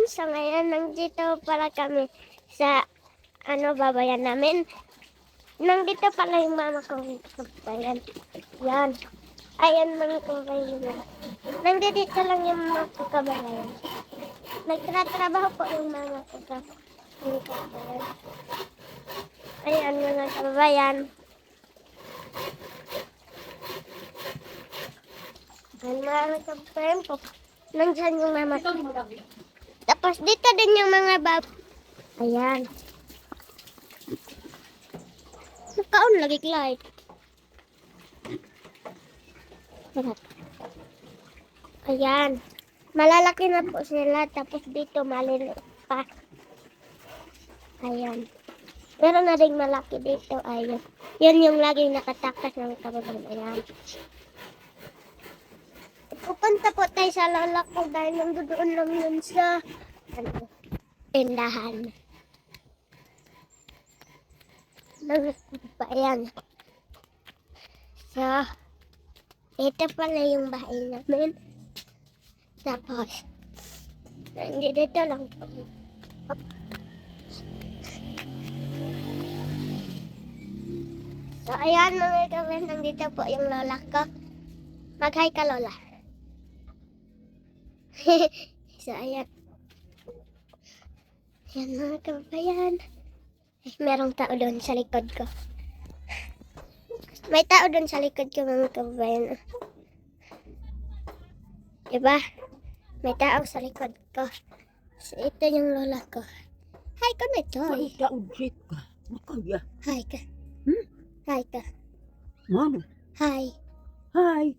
So ngayon nandito pala kami sa babayan namin. Nandito pala yung mama kong babayan. Yan. Ayan mga kabayan. Nandito lang yung mga kabayan. Nagtratrabaho po yung mama ko sa kabayan. Ayan mga kabayan. Ayan mga kabayan po. Nandiyan yung mama ko. Tapos dito din yung mga Ayan. Nakaon lagi light. Ayan. Malalaki na po sila. Tapos dito maliliit pa. Ayan. Meron na rin malaki dito. Ayan. Yan yung laging nakatakas ng kabayan. Ayan. Pupunta po tayo sa lola ko dahil nandoon lang yun sa tindahan. Ayan. So, ito pala yung bahay namin. Tapos, dito lang po. So, ayan mga kabayan, nandito po yung lola ko. Mag-hi ka, lola. So, ayan. Ayan mga kabayan. Merong tao doon sa likod ko. May tao doon sa likod ko mga kabayan. Diba? May tao sa likod ko. So, ito yung lola ko. Hi ka na ito. Daujit ka. Makaya. Hi ka. Hi ka. Ano? Hi. Hi.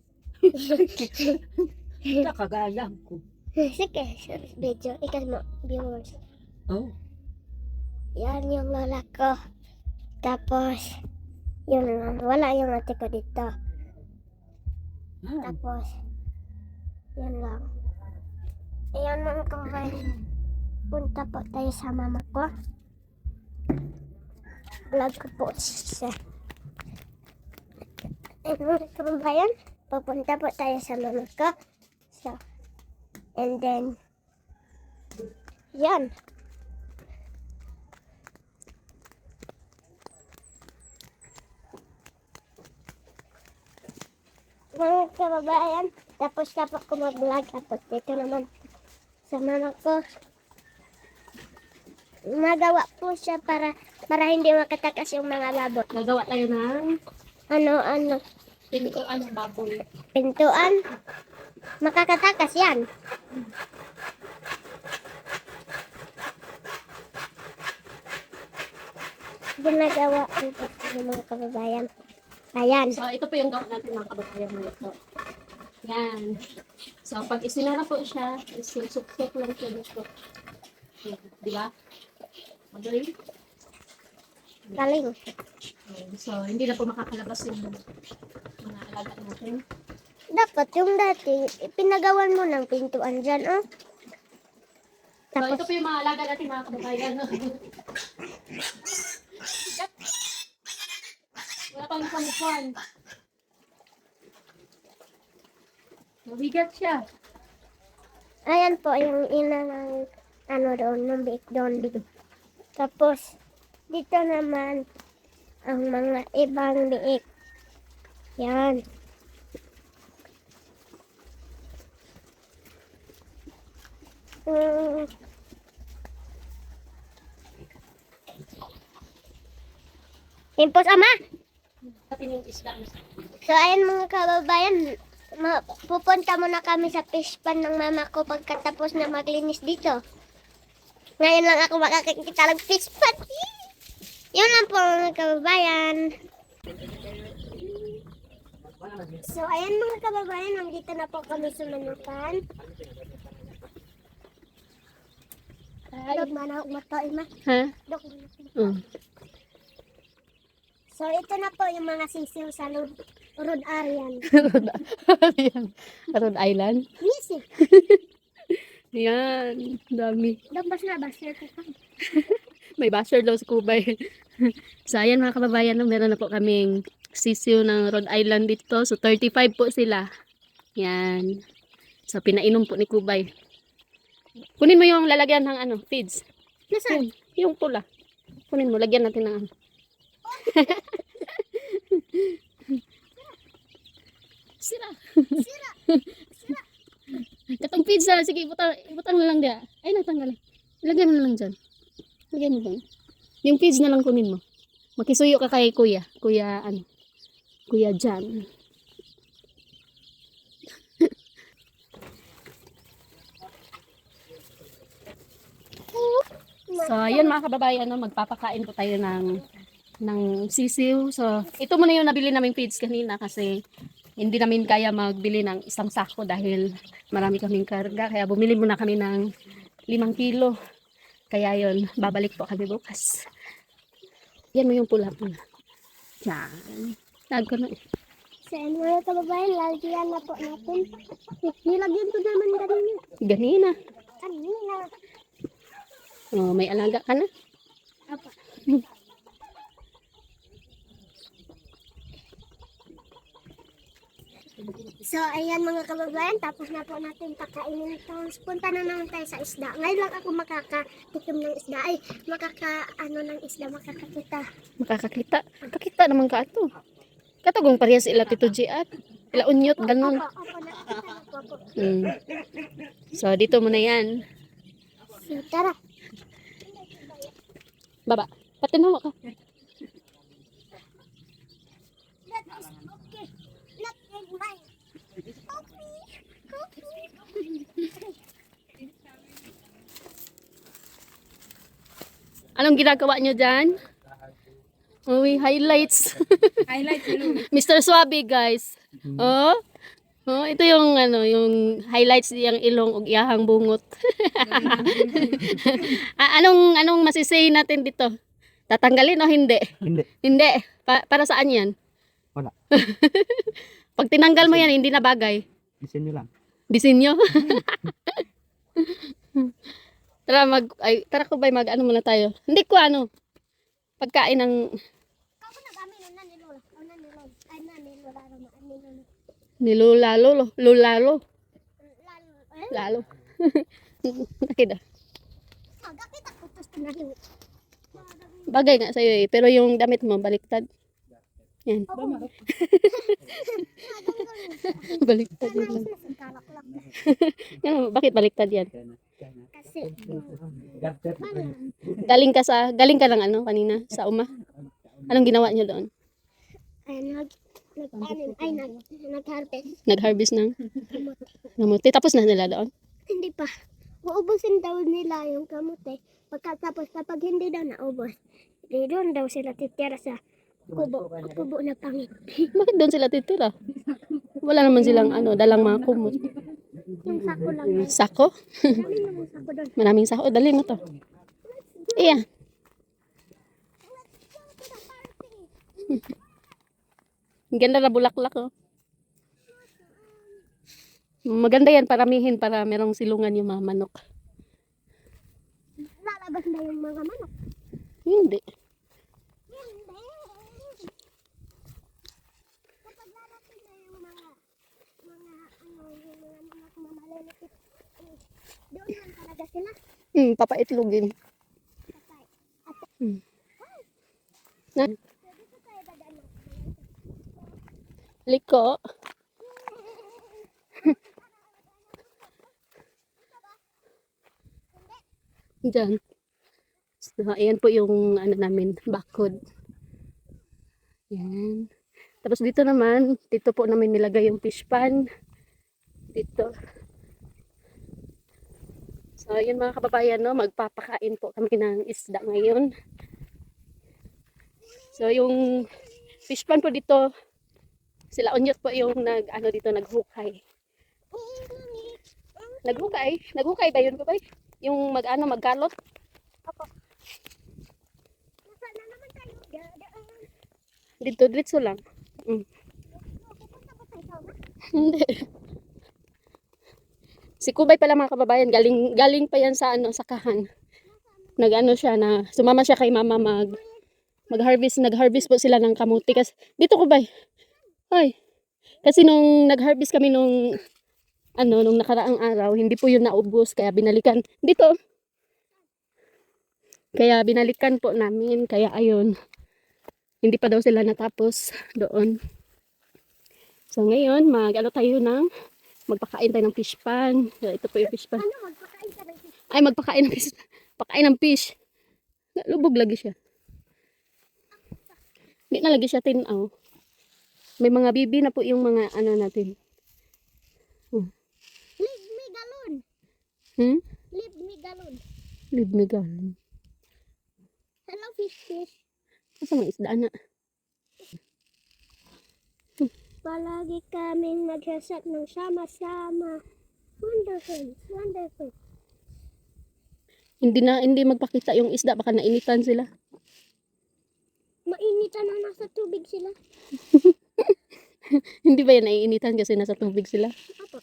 Nakagalang ko. Sige, video. Ikaw mo, viewers. Oh. Yan yung lola ko. Tapos, yun lang. Wala yung ate ko dito. Tapos, yun lang. Ayan mga kabayan. Punta po tayo sa mama ko. Vlog ko po siya. Ayan mga kabayan. Pupunta po tayo sa mama ko. So, and then, yan. Mga kababayan, tapos ko mag-vlog. Tapos dito naman sa mama ko. Nagawa po siya para hindi makatakas yung mga labot. Nagawa tayo ng pintuan ng baboy. Pintuan. Makakatakas yan. Ginagawa ng mga kababayan. Ayan. So, ito po yung gawin natin mga kababayan mo ito. Yan. So, pag isinara po siya, isusuktok lang siya dito. Yan. Di ba? Magaling. Galing. So, hindi na po makakalabas yung mga alaga natin. Dapat yung dati, pinagawan mo ng pintuan dyan, oh. So, ito po yung mga alaga natin mga kababayan. Wala pang pangkuhan. Mabigat siya. Ayan po yung ina ng doon, ng biik doon. Tapos, dito naman ang mga ibang biik. Yan. Impos ama! Atin yung isda. So, ayan mga kababayan, pupunta muna kami sa fish pan ng mama ko pagkatapos na maglinis dito. Ngayon lang ako makakakita ng fish pan. Yun lang po mga kababayan. So, ayan mga kababayan, nandito na po kami sa manukan. Dog mana ako matoy ma. Ha? Dog. So, ito na po yung mga sisiw sa Road Arian. Rhode Island. Yes eh. Yan. Dami. Dagbas na, basher ko pa. May basher daw sa Kubay. So, ayan mga kababayan, meron na po kaming sisiw ng Rhode Island dito. So, 35 po sila. Yan. So, pinainom po ni Kubay. Kunin mo yung lalagyan ng ano, feeds. Nasaan? Yung pula. Kunin mo, lagyan natin ng ano. Sira. Sira. Katong feeds na, sige, ibutang na lang dia. Ay, natanggal. Lagyan mo na lang dyan. Lagyan mo lang. Yung feeds na lang kunin mo. Makisuyo ka kay kuya. Kuya, ano? Kuya Jan. So, ayun mga kababayan, no, magpapakain po tayo ng sisiw. So, ito muna yung nabili naming feeds kanina kasi hindi namin kaya magbili ng isang sako dahil marami kaming karga. Kaya bumili muna kami ng 5 kilo. Kaya yun, babalik po kami bukas. Yan mo yung pula-pula. Yan. Lag ko na. Sa mga kababayan, lalagyan na po natin. Nilagyan ko naman kanina. Ganina. Kanina. Oh, may alaga ka na. Apa. So, ayan mga kababayan, tapos na po natin pakainin ito. Punta na naman tayo sa isda. Ngayon lang ako makakatikim ng isda. Ay, ng isda, makakakita. Makakakita. Kakita naman ka ato. Katagong parehas ila Tito G at ila unyot, ganun. Opo, nakakita na po ako. So, dito muna yan. So, tara. Baba. Patinawa ka. That is okay. Not in mine. Anong ginagawa nyo dyan? Uy, highlights. Highlight yun. Mr. Swabe, guys. Oh. Oh, ito yung ano, yung highlights yung ilong ug iyahang bungot. Anong masisay natin dito? Tatanggalin o hindi? Hindi. Hindi. Para saan 'yan? Wala. Pag tinanggal mo 'yan, hindi na bagay. Disenyo lang. Disenyo. Tara ko ba mag-ano muna tayo. Hindi ko ano. Pagkain ng Ako nag-amin na nilola. Ay, na nilola. nilulalo. Lulalo. Lalo. Nakita. Agakit ako to na hiwi. Bagay nga sa'yo eh. Pero yung damit mo, baliktad. Yan. Baliktad yun. Yan, bakit baliktad yan? Kasi, Galing ka ng ano kanina? Sa uma? Anong ginawa niyo doon? ay, nag-harvest. Nag-harvest ng kamote. Tapos na nila doon? Hindi pa. Uubusin daw nila yung kamote. Pagkatapos, kapag hindi daw naubos, di doon daw sila titira sa kubo na pangit. Bakit doon sila titira? Wala naman silang ano, dalang mga kumot. Yung sako lang. Sako? Dami naman sako doon. Maraming sako. Dali mo to. Iya. Ang ganda na bulaklak oh. Maganda yan paramihin para merong silungan yung mga manok. Lalabas na yung mga manok. Hindi. Hindi. Kapag lalapit na yung mga manok na maliliit, doon lang talaga sila. Papaitlogin. Na? Dito tayo dadaan. Liko. Diyan. So, ayan po yung ano namin, bakod. Yan. Tapos dito naman, dito po namin nilagay yung fish pan. Dito. So, yun mga kababayan, no, magpapakain po kami ng isda ngayon. So, yung fish pan po dito, sila Onyot po yung naghukay. Naghukay ba yun, babay? Yung magkalot? Opo. Nasaan na naman tayo? Dadaan. Dito lang. Pupunta ba tayo sa uma? Hindi. Si Kubay pala mga kababayan, galing pa yan sa sakahan. Nag-ano siya na, sumama siya kay mama nag-harvest po sila ng kamuti. Kasi, dito Kubay. Ay. Kasi nung nag-harvest kami nung nung nakaraang araw, hindi po yun naubos. Kaya binalikan. Dito. Kaya binalikan po namin. Kaya ayun. Hindi pa daw sila natapos doon. So ngayon, magpakain tayo ng fish pan. So, ito po yung fish pan. Ano, magpakain ka ng Ay, magpakain ng fish. Pakain ng fish. Lubog lagi siya. Hindi na lagi siya tinaw. May mga bibi na po yung mga natin. Leave me galon. Hmm? Leave me galon. Leave me galon. Hello, fish. Asa mga isda na? Palagi kaming magsasat ng sama-sama. Wonderful. Hindi magpakita yung isda. Baka nainitan sila. Mainitan na nasa tubig sila. Hindi ba yan naiinitan kasi nasa tubig sila? Apo.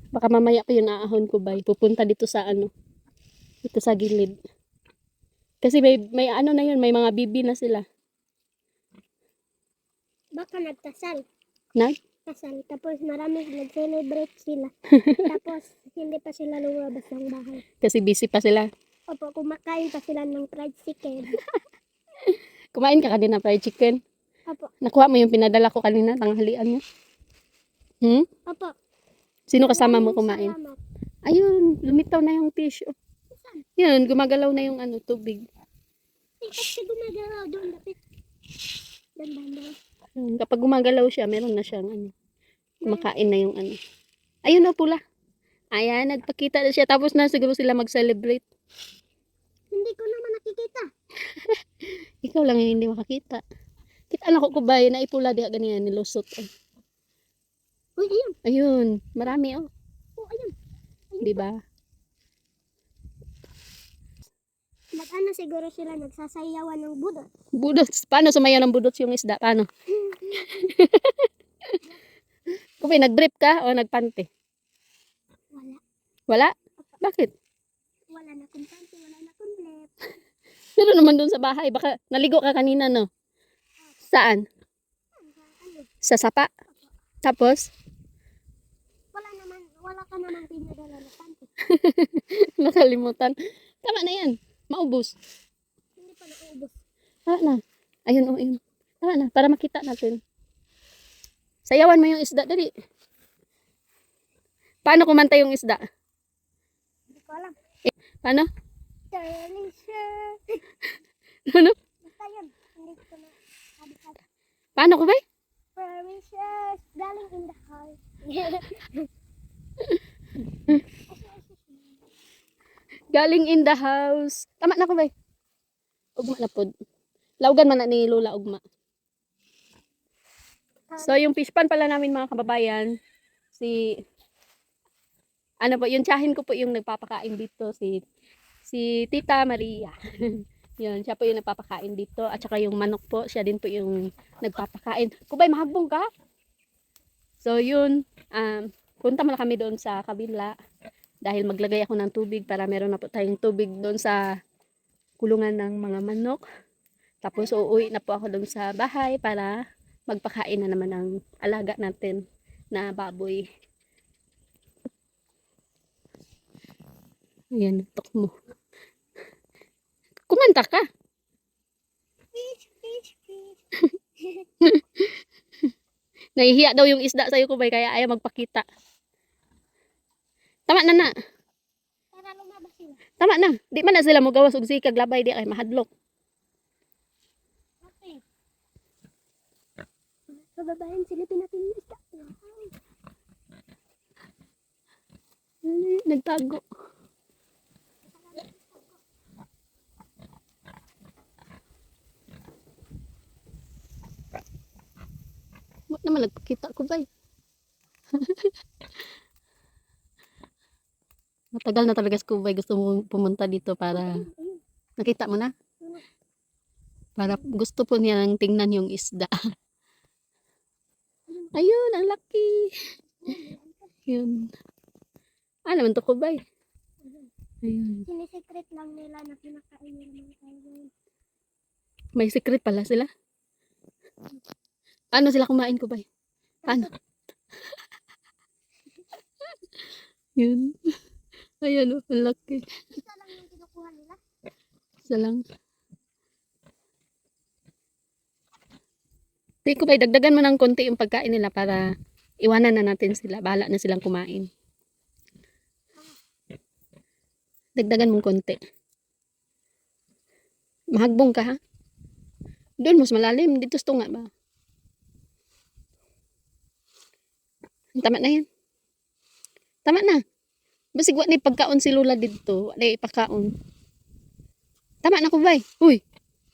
Baka mamaya pa yun aahon ko ba? Pupunta dito sa dito sa gilid. Kasi may na yun, may mga bibi na sila. Baka nagkasal. Nag? Kasal. Tapos marami nag-celebrate sila. Tapos hindi pa sila lumabas ng bahay. Kasi busy pa sila. Opo, kumakain pa sila ng fried chicken. Kumain ka kanina fried chicken. Opo. Nakuha mo yung pinadala ko kanina, tanghalian niya. Opo. Sino kasama mo Maraming kumain? salamat. Ayun, lumitaw na yung fish. Oh. Yun, gumagalaw na yung tubig. Ay, kasi gumagalaw doon. Lapit. Doon banda. Kapag gumagalaw siya, meron na siyang kumakain na yung Ayun na pula. Ayan, nagpakita na siya. Tapos na siguro sila mag-celebrate. Hindi ko naman nakikita. Ikaw lang yung hindi makakita. Kita na ko kubay na ipula diha ganyan nilusot. Uy, ayun. Ayun, marami oh. Oh, ayun. Di ba? Nag-ano siguro sila nagsasayawan ng budot. Budot. Paano sumayaw ng budot yung isda? Paano? Kubay, nag-brief ka o nagpante? Wala. Wala? Bakit? Wala na kung panty, wala na kung blep. Pero naman doon sa bahay, baka naligo ka kanina, no? Saan? Ano? Sa sapa? Tapos? Wala ka naman pinadala na panty. Nakalimutan. Tama na yan. Maubos. Hindi pa naubos. Tama na. Ayun, oh, ayun. Tama na, para makita natin. Sayawan mo yung isda, dali. Paano kumanta yung isda? Hindi ko alam. Paano? Darling sir. Ano? Basta yun. Hindi ko na sabi-sabi. Paano ko ba? Precious. Galing in the heart. Galing in the house. Tama na ko ba? Ugma na pod. Laugan man na ni Lola ugma. So yung fish pan pala namin mga kababayan, yung tiyahin ko po yung nagpapakain dito, si Tita Maria. Yun, siya po yung nagpapakain dito. At saka yung manok po, siya din po yung nagpapakain. Kubay, mahagbong ka? So yun, punta muna kami doon sa kabila. Dahil maglagay ako ng tubig para meron na po tayong tubig doon sa kulungan ng mga manok. Tapos uuwi na po ako doon sa bahay para magpakain na naman ng alaga natin na baboy. Ayan, tok mo. Kumanta ka. Fish. Nahihiya daw yung isda sa'yo ko ba kaya ayaw magpakita. Tama na. Para lumabas sila. Tama na. Di man na sila mo gawas og sikag labay di ay mahadlok. Okay. Kababayan, silipin natin yung isda. Nagtago. Ba't naman nagpakita ko ba? Matagal na talaga si Kubay gusto mo pumunta dito para nakita mo na? Para gusto po niya nang tingnan yung isda. Ayun, ang laki. Yun. Naman to Kubay. Ayun. Sinisekret lang nila na pinakain nila mga tayo. May secret pala sila. Paano sila kumain ko ba? Paano? Yun. Ayan o, ang laki. Isa lang yung kinukuha nila. Isa lang. Tingin ko ba, dagdagan mo ng konti yung pagkain nila para iwanan na natin sila. Bahala na silang kumain. Dagdagan mong konti. Mahagbong ka ha? Doon mas malalim. Dito sa tunga ba? Tama na yan. Tama na. Basig wa ni pagkaon si Lola dito. Wala ipakaon. Tama na ko ba? Uy.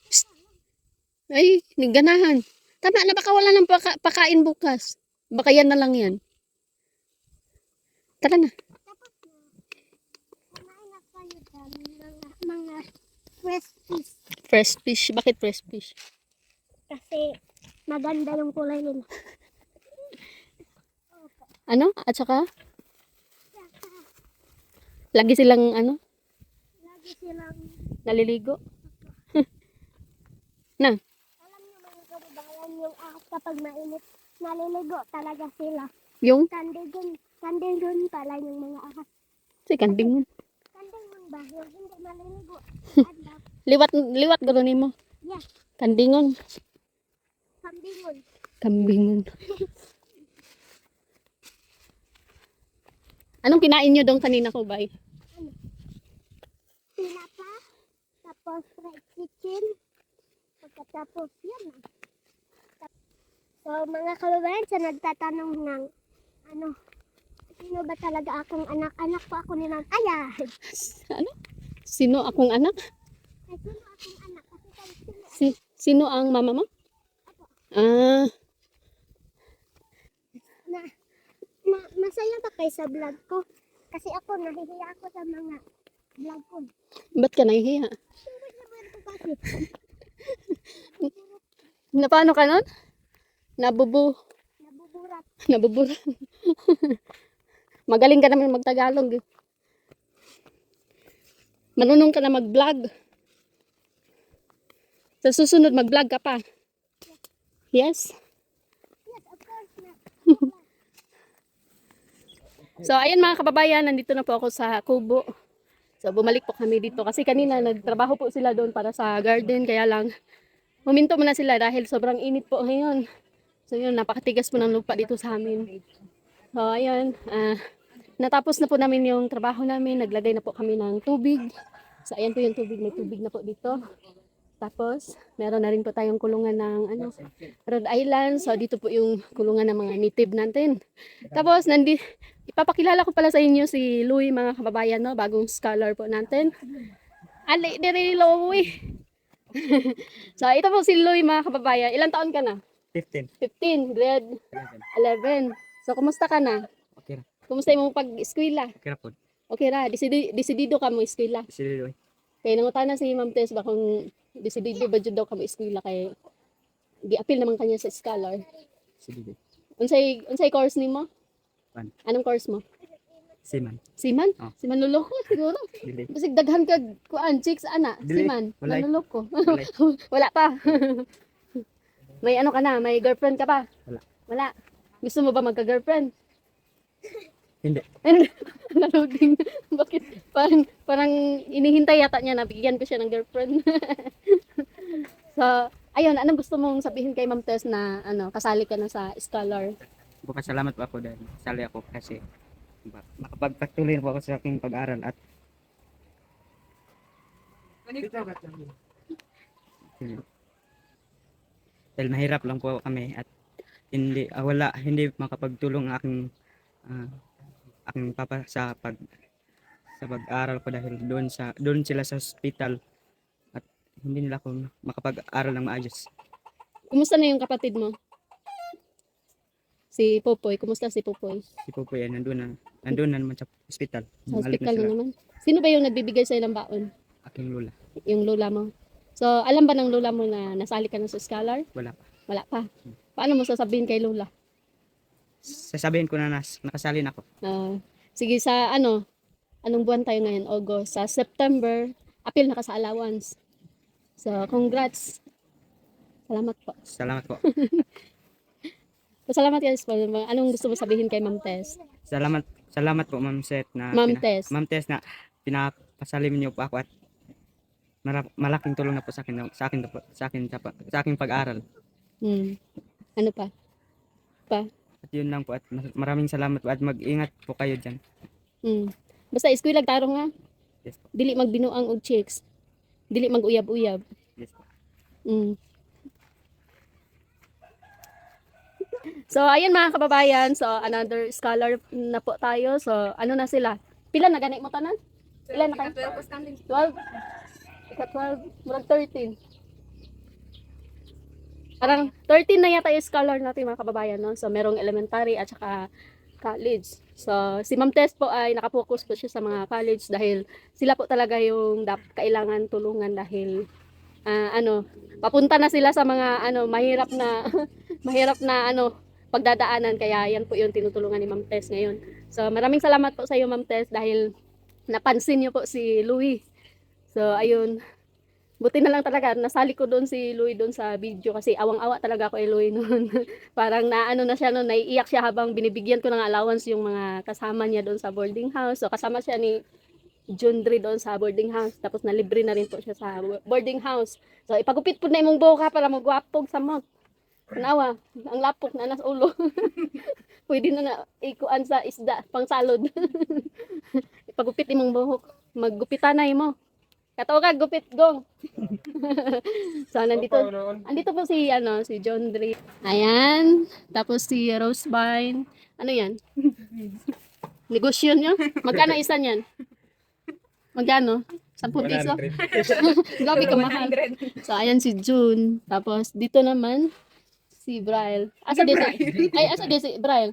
Psst. Ay, niganahan. Tama na, baka wala ng pakain bukas. Baka yan na lang yan. Tara na. Tapos na, kumain na kayo dyan mga fresh fish. Fresh fish. Bakit fresh fish? Kasi maganda yung kulay nila. Ano? At saka? Lagi silang ano? Lagi silang, Naliligo? Na? alam niyo mga kababayan, yung ahas kapag mainit, naliligo talaga sila. Yung? Kandigun pala yung mga ahas. Si kandingon. Kandigun ba? Yung hindi naliligo. Adlaw. Liwat gano'n mo. Yeah, Kandingon. kambingon. Kambingon. Anong kinain nyo doon kanina ko, bay? Tinapa, tapos fried chicken, pagkatapos yan. So mga kababayan, sa nagtatanong ng ano, sino ba talaga akong anak? Anak po ako ni Ma'am Aya. Ano? Sino akong anak? Ay, sino akong anak? Kasi kung sino Sino ang mama mo? Ah, masaya ba kayo sa vlog ko? Kasi ako, nahihiya ako sa mga vlog ko. ba't ka nahihiya? Siyempre naman ko kasi. Na paano ka nun? Nabuburat. Nabubura. Magaling ka naman magtagalog. Eh. Marunong ka na mag-vlog. Sa susunod mag-vlog ka pa. Yes? Yes, of course na. So, ayun mga kababayan, nandito na po ako sa Kubo. So, bumalik po kami dito kasi kanina nagtrabaho po sila doon para sa garden. Kaya lang, huminto muna sila dahil sobrang init po ngayon. So, yun, napakatigas po ng lupa dito sa amin. So, ayun, natapos na po namin yung trabaho namin. Naglagay na po kami ng tubig. So, ayan po yung tubig. May tubig na po dito. Tapos, meron na rin po tayong kulungan ng Rhode Island. So, dito po yung kulungan ng mga native natin. Tapos, ipapakilala ko pala sa inyo si Louie, mga kababayan, no? Bagong scholar po natin. Ali, diri Louie. So, ito po si Louie, mga kababayan. Ilang taon ka na? 15. 15, grade 11. So, kumusta ka na? Okay ra. Kumusta yung pag-eskwela? Okay ra po. Okay ra, desidido ka mo eskwela. Sige doy. Kaya nangutan na si Ma'am Tess ba kung desidido ba jud daw ka mo eskwela kay gi-appeal naman kanya sa scholar. Sige doy. Unsay course nimo? Pan. Anong course mo? Siman. Siman? Oh. Siman luloko siguro. Dili. Basig daghan ka kuan chicks ana, Dili. siman. Walay. Manluloko. Walay. Wala pa. May ano ka na, may girlfriend ka pa? Wala. Wala. Gusto mo ba magka-girlfriend? Hindi. Naluding. Bakit? Parang inihintay yata niya na bigyan ko siya ng girlfriend. So, ayun, anong gusto mong sabihin kay Ma'am Tess na kasali ka na sa scholar? Salamat po ako dahil sali ako kasi makapagpatuloy po ako sa aking pag-aral at dahil mahirap lang po kami at hindi makapagtulong ang aking papa sa pag-aral ko dahil doon sila sa hospital at hindi nila ako makapag-aral ng maayos. Kumusta na yung kapatid mo? Si Popoy, kumusta si Popoy? Si Popoy ay nandun na naman sa hospital. Sa Bumalik hospital na sila. naman. Sino ba yung nagbibigay sa'yo ng baon? Aking lola. Yung lola mo. So, alam ba ng lola mo na nasali ka na sa scholar? Wala pa. Wala pa. Paano mo sasabihin kay lola? Sasabihin ko na nakasali na ako. Sige, sa anong buwan tayo ngayon? August. Sa September, appeal na ka sa allowance. So, congrats. Salamat po. Salamat po. Pasalamat guys po. Anong gusto mo sabihin kay Ma'am Tess? Salamat po Ma'am Seth na Ma'am Tess. Ma'am Tess na pinapasalim niyo po ako at malaking tulong na po sa aking pag-aral. Ano pa? At yun lang po at maraming salamat po at mag-ingat po kayo diyan. Basta eskwela tarong nga. Yes po. Dili magbinuang og chicks. Dili mag-uyab-uyab. Yes po. So, ayan mga kababayan. So, another scholar na po tayo. So, ano na sila? Pila na ganit mo tanan? Pila na kayo? 12. Ika-12. Murag 13. Parang 13 na yata yung scholar natin mga kababayan. No? So, merong elementary at saka college. So, si Ma'am Tess po ay nakapokus po siya sa mga college dahil sila po talaga yung kailangan tulungan dahil papunta na sila sa mga mahirap na mahirap na pagdadaanan, kaya yan po yung tinutulungan ni Ma'am Tess ngayon. So maraming salamat po sa iyo Ma'am Tess dahil napansin niyo po si Louie. So ayun, buti na lang talaga nasali ko doon si Louie doon sa video kasi awang-awa talaga ako kay Louie noon. Parang na siya noon, naiiyak siya habang binibigyan ko ng allowance yung mga kasama niya doon sa boarding house. So kasama siya ni Jundri doon sa boarding house. Tapos nalibre na rin po siya sa boarding house. So ipagupit po na imong buhok para magwapog sa mo. Nawa, ang lapok na nas ulo. Pwede na ikuan sa isda, pang salod. Ipagupit imong buhok. Maggupitan na imo. Kato ka, gupit gong. So andito po si si John Dre. Ayan, tapos si Rosebine. Ano 'yan? Negosyo niyo? Magkano isa niyan? Magkano? 10 piso? Grabe ka mahal. So ayan si June. Tapos dito naman si Braille. Asa di si Braille?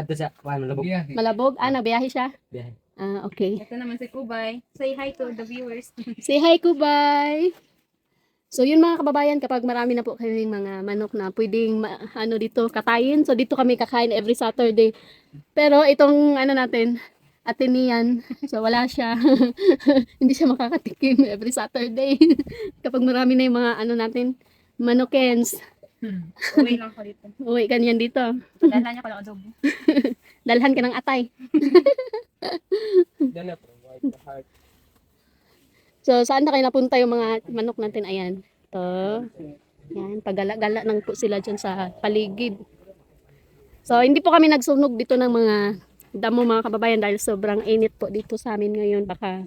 Ato sa Malabog. Malabog? Nagbiyahe siya? Biyahe. Okay. Ito naman si Kubay. Say hi to the viewers. Say hi, Kubay! So yun mga kababayan, kapag marami na po kayong mga manok na pwedeng dito katayin. So dito kami kakain every Saturday. Pero itong natin, Atenian, so wala siya. Hindi siya makakatikim every Saturday. Kapag marami na yung mga natin, manokens. Uwi lang ko dito. Uwi ganyan dito. Dala niya ko lang adobo. Dalhan ka ng atay. So saan na kayo napunta yung mga manok natin? Ayan. Ito. Yan, pagala-gala nang po sila dyan sa paligid. So hindi po kami nagsunog dito ng mga damo mga kababayan dahil sobrang init po dito sa amin ngayon. Baka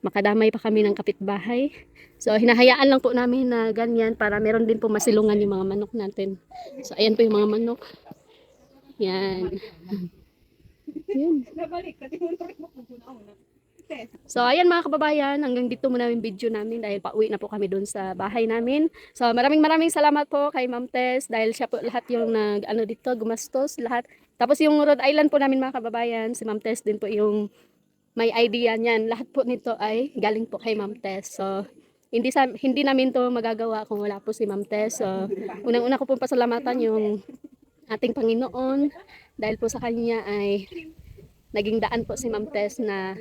makadamay pa kami ng kapitbahay. So hinahayaan lang po namin na ganyan para meron din po masilungan yung mga manok natin. So ayan po yung mga manok. Yan. Yan. So ayan mga kababayan, hanggang dito muna yung video namin dahil pauwi na po kami doon sa bahay namin. So maraming salamat po kay Ma'am Tess dahil siya po lahat yung dito gumastos lahat. Tapos yung Rhode Island po namin mga kababayan, si Ma'am Tess din po yung may idea niyan. Lahat po nito ay galing po kay Ma'am Tess. So hindi namin to magagawa kung wala po si Ma'am Tess. So unang-una ko po pasalamatan yung ating Panginoon dahil po sa kanya ay naging daan po si Ma'am Tess na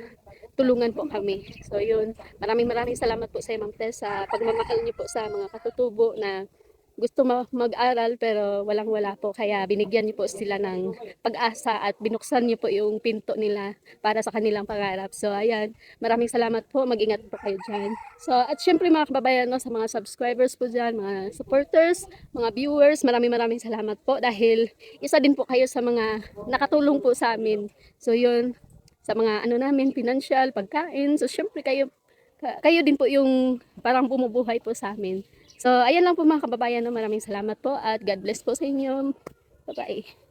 tulungan po kami. So yun, maraming salamat po sa Ma'am Tess sa pagmamahal niyo po sa mga katutubo na gusto mag-aral pero walang-wala po. Kaya binigyan niyo po sila ng pag-asa at binuksan niyo po yung pinto nila para sa kanilang pangarap. So ayan, maraming salamat po. Mag-ingat po kayo dyan. So at syempre mga kababayan, sa mga subscribers po dyan, mga supporters, mga viewers, maraming salamat po dahil isa din po kayo sa mga nakatulong po sa amin. So yun, sa mga namin, financial, pagkain. So syempre kayo din po yung parang bumubuhay po sa amin. So ayan lang po mga kababayan, maraming salamat po at God bless po sa inyo. Bye-bye.